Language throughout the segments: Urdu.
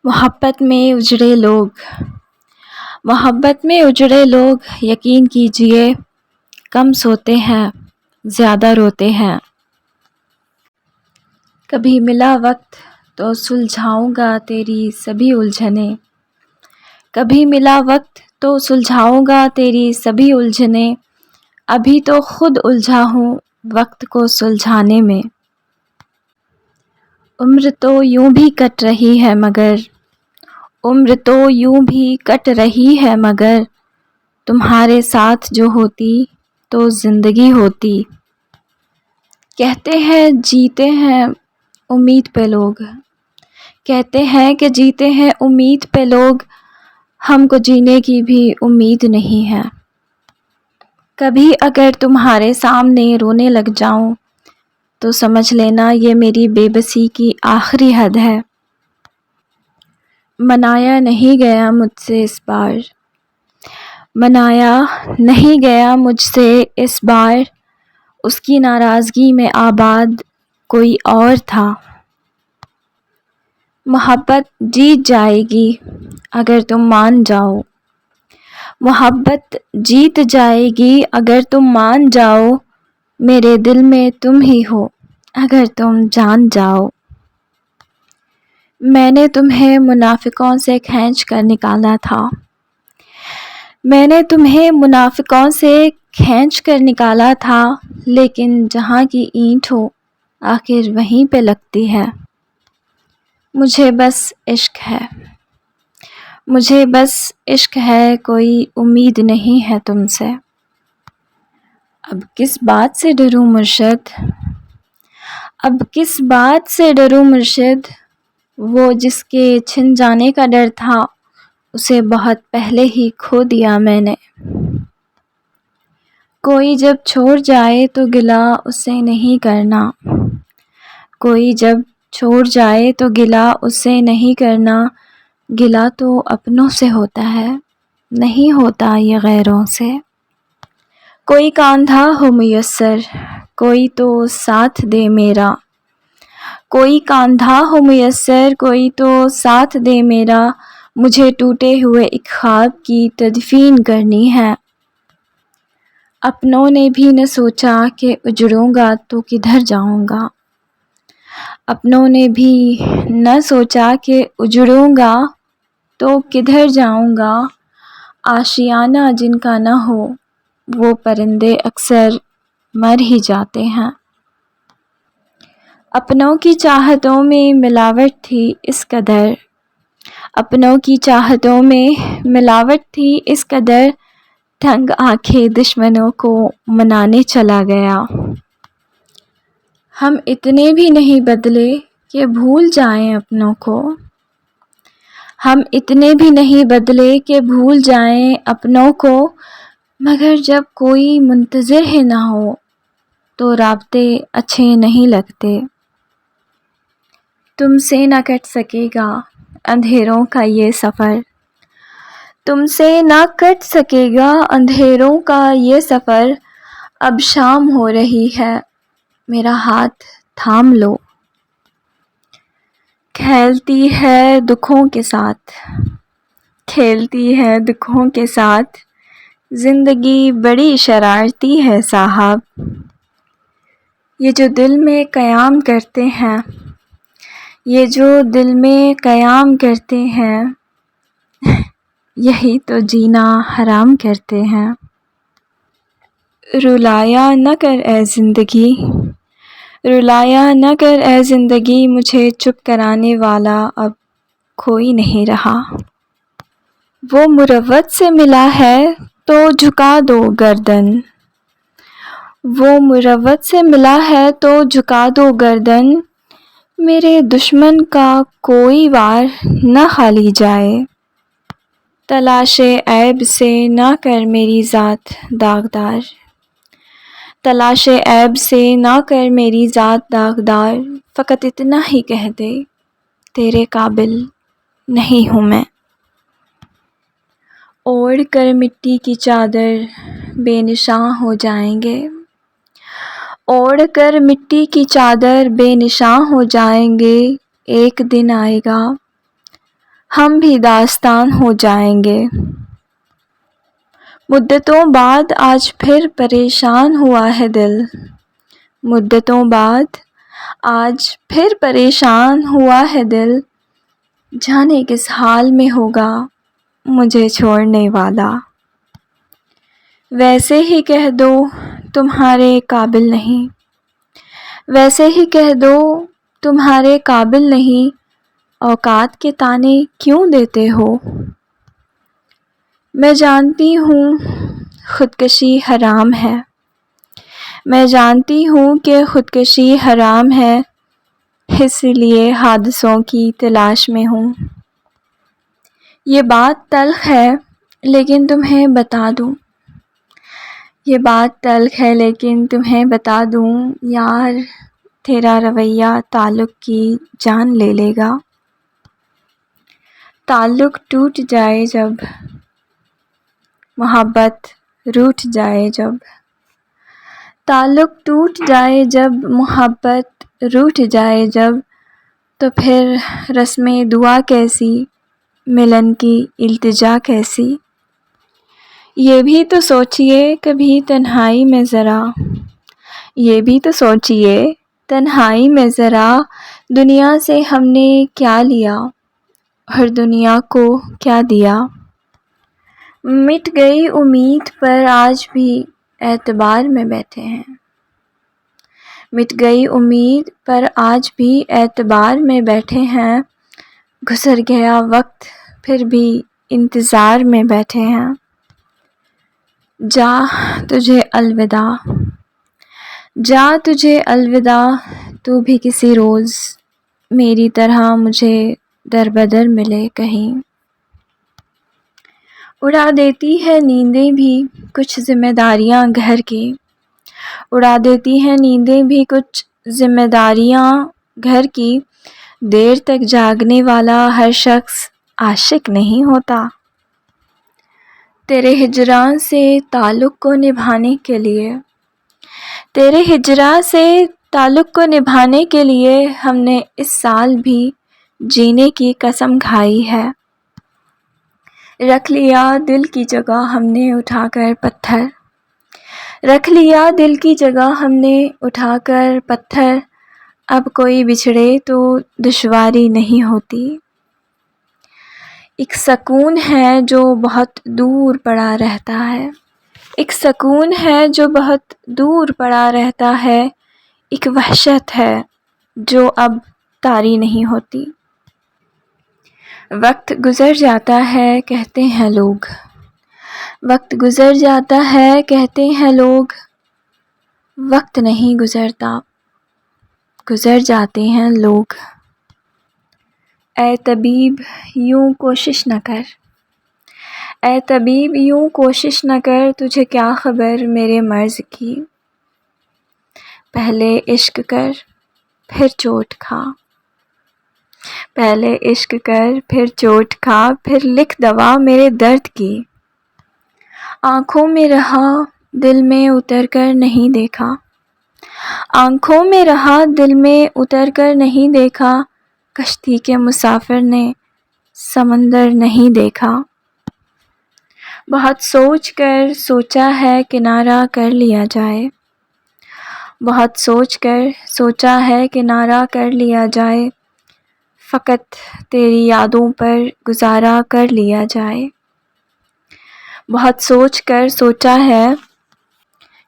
محبت میں اجڑے لوگ، محبت میں اجڑے لوگ یقین کیجئے کم سوتے ہیں، زیادہ روتے ہیں۔ کبھی ملا وقت تو سلجھاؤں گا تیری سبھی الجھنیں، کبھی ملا وقت تو سلجھاؤں گا تیری سبھی الجھنیں، ابھی تو خود الجھا ہوں وقت کو سلجھانے میں۔ عمر تو یوں بھی کٹ رہی ہے مگر، عمر تو یوں بھی کٹ رہی ہے مگر، تمہارے ساتھ جو ہوتی تو زندگی ہوتی۔ کہتے ہیں جیتے ہیں امید پہ لوگ، کہتے ہیں کہ جیتے ہیں امید پہ لوگ، ہم کو جینے کی بھی امید نہیں ہے۔ کبھی اگر تمہارے سامنے رونے لگ جاؤں تو سمجھ لینا یہ میری بے بسی کی آخری حد ہے۔ منایا نہیں گیا مجھ سے اس بار، منایا نہیں گیا مجھ سے اس بار، اس کی ناراضگی میں آباد کوئی اور تھا۔ محبت جیت جائے گی اگر تم مان جاؤ، محبت جیت جائے گی اگر تم مان جاؤ، میرے دل میں تم ہی ہو اگر تم جان جاؤ۔ میں نے تمہیں منافقوں سے کھینچ کر نکالا تھا، میں نے تمہیں منافقوں سے کھینچ کر نکالا تھا، لیکن جہاں کی اینٹ ہو آخر وہیں پہ لگتی ہے۔ مجھے بس عشق ہے، مجھے بس عشق ہے، کوئی امید نہیں ہے تم سے۔ اب کس بات سے ڈروں مرشد، اب کس بات سے ڈروں مرشد، وہ جس کے چھن جانے کا ڈر تھا اسے بہت پہلے ہی کھو دیا میں نے۔ کوئی جب چھوڑ جائے تو گلہ اس سے نہیں کرنا، کوئی جب چھوڑ جائے تو گلہ اس سے نہیں کرنا، گلہ تو اپنوں سے ہوتا ہے نہیں ہوتا یہ غیروں سے۔ کوئی کاندھا ہو میسر کوئی تو ساتھ دے میرا، کوئی کاندھا ہو میسر کوئی تو ساتھ دے میرا، مجھے ٹوٹے ہوئے ایک خواب کی تدفین کرنی ہے۔ اپنوں نے بھی نہ سوچا کہ اجڑوں گا تو کدھر جاؤں گا، اپنوں نے بھی نہ سوچا کہ اجڑوں گا تو کدھر جاؤں گا، آشیانہ جن کا نہ ہو وہ پرندے اکثر مر ہی جاتے ہیں۔ اپنوں کی چاہتوں میں ملاوٹ تھی اس قدر، اپنوں کی چاہتوں میں ملاوٹ تھی اس قدر، تنگ آنکھیں دشمنوں کو منانے چلا گیا۔ ہم اتنے بھی نہیں بدلے کہ بھول جائیں اپنوں کو، ہم اتنے بھی نہیں بدلے کہ بھول جائیں اپنوں کو، مگر جب کوئی منتظر ہی نہ ہو تو رابطے اچھے نہیں لگتے۔ تم سے نہ کٹ سکے گا اندھیروں کا یہ سفر، تم سے نہ کٹ سکے گا اندھیروں کا یہ سفر، اب شام ہو رہی ہے میرا ہاتھ تھام لو۔ کھیلتی ہے دکھوں کے ساتھ، کھیلتی ہے دکھوں کے ساتھ، زندگی بڑی شرارتی ہے صاحب، یہ جو دل میں قیام کرتے ہیں، یہ جو دل میں قیام کرتے ہیں، یہی تو جینا حرام کرتے ہیں۔ رلایا نہ کر اے زندگی، رلایا نہ کر اے زندگی، مجھے چپ کرانے والا اب کوئی نہیں رہا۔ وہ مروت سے ملا ہے تو جھکا دو گردن، وہ مروت سے ملا ہے تو جھکا دو گردن، میرے دشمن کا کوئی وار نہ خالی جائے۔ تلاش عیب سے نہ کر میری ذات داغدار، تلاش عیب سے نہ کر میری ذات داغدار، فقط اتنا ہی کہہ دے تیرے قابل نہیں ہوں میں۔ اوڑھ کر مٹی کی چادر بے نشاں ہو جائیں گے، اوڑھ کر مٹی کی چادر بے نشاں ہو جائیں گے، ایک دن آئے گا ہم بھی داستان ہو جائیں گے۔ مدتوں بعد آج پھر پریشان ہوا ہے دل، مدتوں بعد آج پھر پریشان ہوا ہے دل، جانے کس حال میں ہوگا مجھے چھوڑنے والا۔ ویسے ہی کہہ دو تمہارے قابل نہیں، ویسے ہی کہہ دو تمہارے قابل نہیں، اوقات کے طعنے کیوں دیتے ہو؟ میں جانتی ہوں خودکشی حرام ہے، میں جانتی ہوں کہ خودکشی حرام ہے، اس لیے حادثوں کی تلاش میں ہوں۔ یہ بات تلخ ہے لیکن تمہیں بتا دوں، یہ بات تلخ ہے لیکن تمہیں بتا دوں، یار تیرا رویہ تعلق کی جان لے لے گا۔ تعلق ٹوٹ جائے جب، محبت روٹھ جائے جب، تعلق ٹوٹ جائے جب، محبت روٹھ جائے جب، تو پھر رسم دعا کیسی، ملن کی التجا کیسی؟ یہ بھی تو سوچئے کبھی تنہائی میں ذرا، یہ بھی تو سوچئے تنہائی میں ذرا، دنیا سے ہم نے کیا لیا اور دنیا کو کیا دیا؟ مٹ گئی امید پر آج بھی اعتبار میں بیٹھے ہیں، مٹ گئی امید پر آج بھی اعتبار میں بیٹھے ہیں، گزر گیا وقت پھر بھی انتظار میں بیٹھے ہیں۔ جا تجھے الوداع، جا تجھے الوداع، تو بھی کسی روز میری طرح مجھے در بدر ملے کہیں۔ اڑا دیتی ہے نیندیں بھی کچھ ذمہ داریاں گھر کی، اڑا دیتی ہے نیندیں بھی کچھ ذمہ داریاں گھر کی، دیر تک جاگنے والا ہر شخص عاشق نہیں ہوتا۔ تیرے ہجراں سے تعلق کو نبھانے کے لیے، تیرے ہجراں سے تعلق کو نبھانے کے لیے ہم نے اس سال بھی جینے کی قسم کھائی ہے۔ رکھ لیا دل کی جگہ ہم نے اٹھا کر پتھر، رکھ لیا دل کی جگہ ہم نے اٹھا کر پتھر، اب کوئی بچھڑے تو دشواری نہیں ہوتی۔ ایک سکون ہے جو بہت دور پڑا رہتا ہے، ایک سکون ہے جو بہت دور پڑا رہتا ہے، ایک وحشت ہے جو اب طاری نہیں ہوتی۔ وقت گزر جاتا ہے کہتے ہیں لوگ، وقت گزر جاتا ہے کہتے ہیں لوگ، وقت نہیں گزرتا گزر جاتے ہیں لوگ۔ اے طبیب یوں کوشش نہ کر، اے طبیب یوں کوشش نہ کر، تجھے کیا خبر میرے مرض کی، پہلے عشق کر پھر چوٹ کھا، پہلے عشق کر پھر چوٹ کھا، پھر لکھ دوا میرے درد کی، آنکھوں میں رہا دل میں اتر کر نہیں دیکھا، آنکھوں میں رہا دل میں اتر کر نہیں دیکھا، کشتی کے مسافر نے سمندر نہیں دیکھا۔ بہت سوچ کر سوچا ہے کنارہ کر لیا جائے، بہت سوچ کر سوچا ہے کنارہ کر لیا جائے، فقط تیری یادوں پر گزارا کر لیا جائے۔ بہت سوچ کر سوچا ہے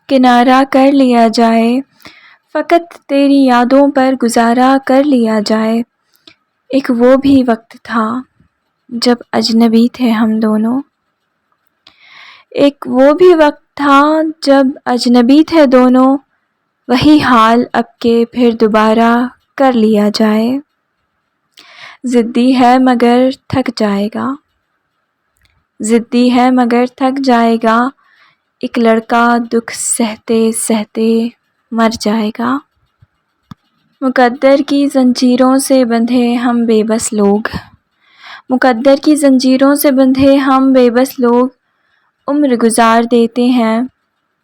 کنارہ کر لیا جائے، فقط تیری یادوں پر گزارا کر لیا جائے۔ ایک وہ بھی وقت تھا جب اجنبی تھے ہم دونوں، ایک وہ بھی وقت تھا جب اجنبی تھے دونوں، وہی حال اب کہ پھر دوبارہ کر لیا جائے۔ ضدی ہے مگر تھک جائے گا، ضدی ہے مگر تھک جائے گا، ایک لڑکا دکھ سہتے سہتے مر جائے گا۔ مقدر کی زنجیروں سے بندھے ہم بے بس لوگ، مقدر کی زنجیروں سے بندھے ہم بے بس لوگ، عمر گزار دیتے ہیں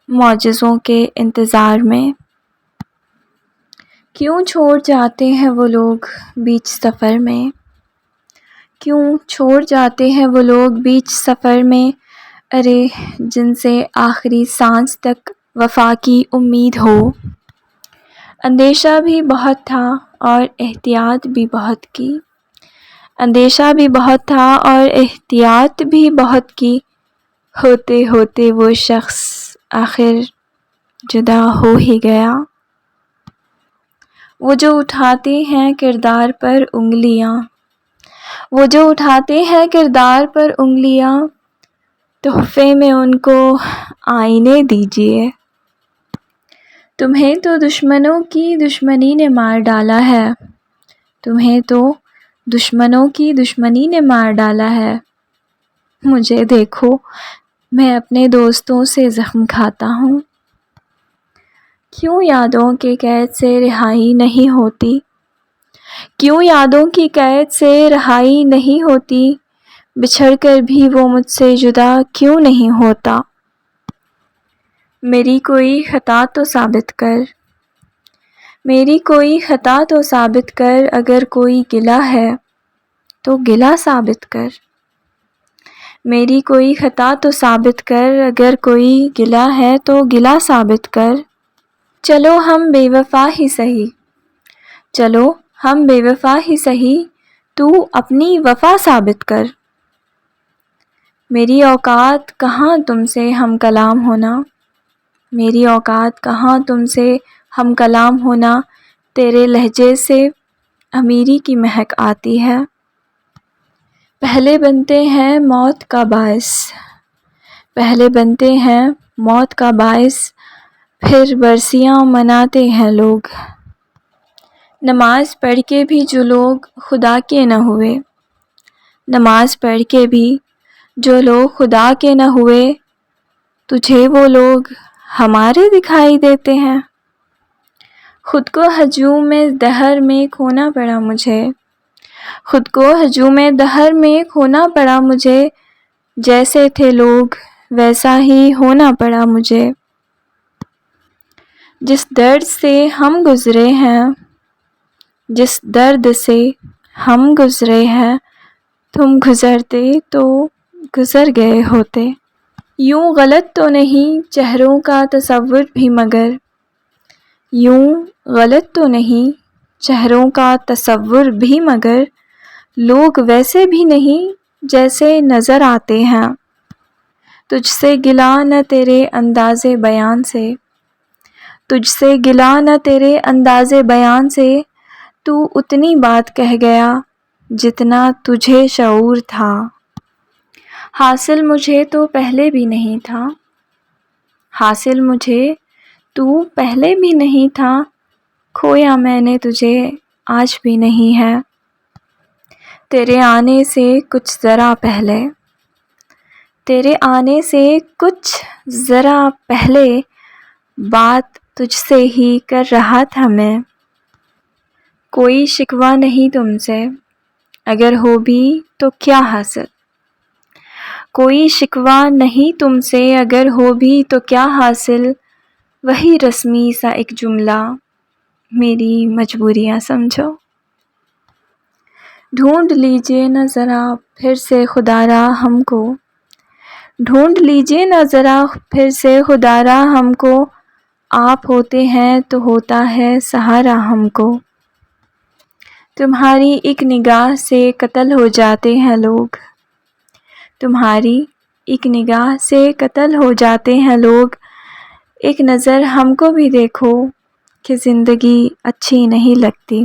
معجزوں کے انتظار میں۔ کیوں چھوڑ جاتے ہیں وہ لوگ بیچ سفر میں، کیوں چھوڑ جاتے ہیں وہ لوگ بیچ سفر میں، ارے جن سے آخری سانس تک وفا کی امید ہو۔ اندیشہ بھی بہت تھا اور احتیاط بھی بہت کی، اندیشہ بھی بہت تھا اور احتیاط بھی بہت کی، ہوتے ہوتے وہ شخص آخر جدا ہو ہی گیا۔ وہ جو اٹھاتے ہیں کردار پر انگلیاں، وہ جو اٹھاتے ہیں کردار پر انگلیاں، تحفے میں ان کو آئینے دیجیے۔ تمہیں تو دشمنوں کی دشمنی نے مار ڈالا ہے، تمہیں تو دشمنوں کی دشمنی نے مار ڈالا ہے، مجھے دیکھو میں اپنے دوستوں سے زخم کھاتا ہوں۔ کیوں یادوں کے قید سے رہائی نہیں ہوتی، کیوں یادوں کی قید سے رہائی نہیں ہوتی، بچھڑ کر بھی وہ مجھ سے جدا کیوں نہیں ہوتا۔ میری کوئی خطا تو ثابت کر، میری کوئی خطا تو ثابت کر، اگر کوئی گلہ ہے تو گلہ ثابت کر، میری کوئی خطا تو ثابت کر، اگر کوئی گلہ ہے تو گلہ ثابت کر۔ چلو ہم بے وفا ہی سہی، چلو ہم بے وفا ہی سہی، تو اپنی وفا ثابت کر۔ میری اوقات کہاں تم سے ہم کلام ہونا، میری اوقات کہاں تم سے ہم کلام ہونا، تیرے لہجے سے امیری کی مہک آتی ہے۔ پہلے بنتے ہیں موت کا باعث، پہلے بنتے ہیں موت کا باعث، پھر برسیاں مناتے ہیں لوگ۔ نماز پڑھ کے بھی جو لوگ خدا کے نہ ہوئے، نماز پڑھ کے بھی جو لوگ خدا کے نہ ہوئے، تجھے وہ لوگ ہمارے دکھائی دیتے ہیں۔ خود کو ہجوم دہر میں کھونا پڑا مجھے، خود کو ہجوم دہر میں کھونا پڑا مجھے، جیسے تھے لوگ ویسا ہی ہونا پڑا مجھے۔ جس درد سے ہم گزرے ہیں، جس درد سے ہم گزرے ہیں، تم گزرتے تو گزر گئے ہوتے۔ یوں غلط تو نہیں چہروں کا تصور بھی مگر، یوں غلط تو نہیں چہروں کا تصور بھی مگر، لوگ ویسے بھی نہیں جیسے نظر آتے ہیں۔ تجھ سے گلہ نہ تیرے انداز بیان سے، تجھ سے گلہ نہ تیرے انداز بیان سے، تو اتنی بات کہہ گیا جتنا تجھے شعور تھا۔ حاصل مجھے تو پہلے بھی نہیں تھا، حاصل مجھے تو پہلے بھی نہیں تھا، کھویا میں نے تجھے آج بھی نہیں ہے۔ تیرے آنے سے کچھ ذرا پہلے، تیرے آنے سے کچھ ذرا پہلے، بات تجھ سے ہی کر رہا تھا میں۔ کوئی شکوہ نہیں تم سے، اگر ہو بھی تو کیا حاصل، کوئی شکوہ نہیں تم سے، اگر ہو بھی تو کیا حاصل، وہی رسمی سا ایک جملہ، میری مجبوریاں سمجھو۔ ڈھونڈ لیجیے نہ ذرا پھر سے خدا را ہم کو، ڈھونڈ لیجیے نہ ذرا پھر سے خدا را ہم کو، آپ ہوتے ہیں تو ہوتا ہے سہارا ہم کو۔ تمہاری ایک نگاہ سے قتل ہو جاتے ہیں لوگ، تمہاری ایک نگاہ سے قتل ہو جاتے ہیں لوگ، ایک نظر ہم کو بھی دیکھو کہ زندگی اچھی نہیں لگتی۔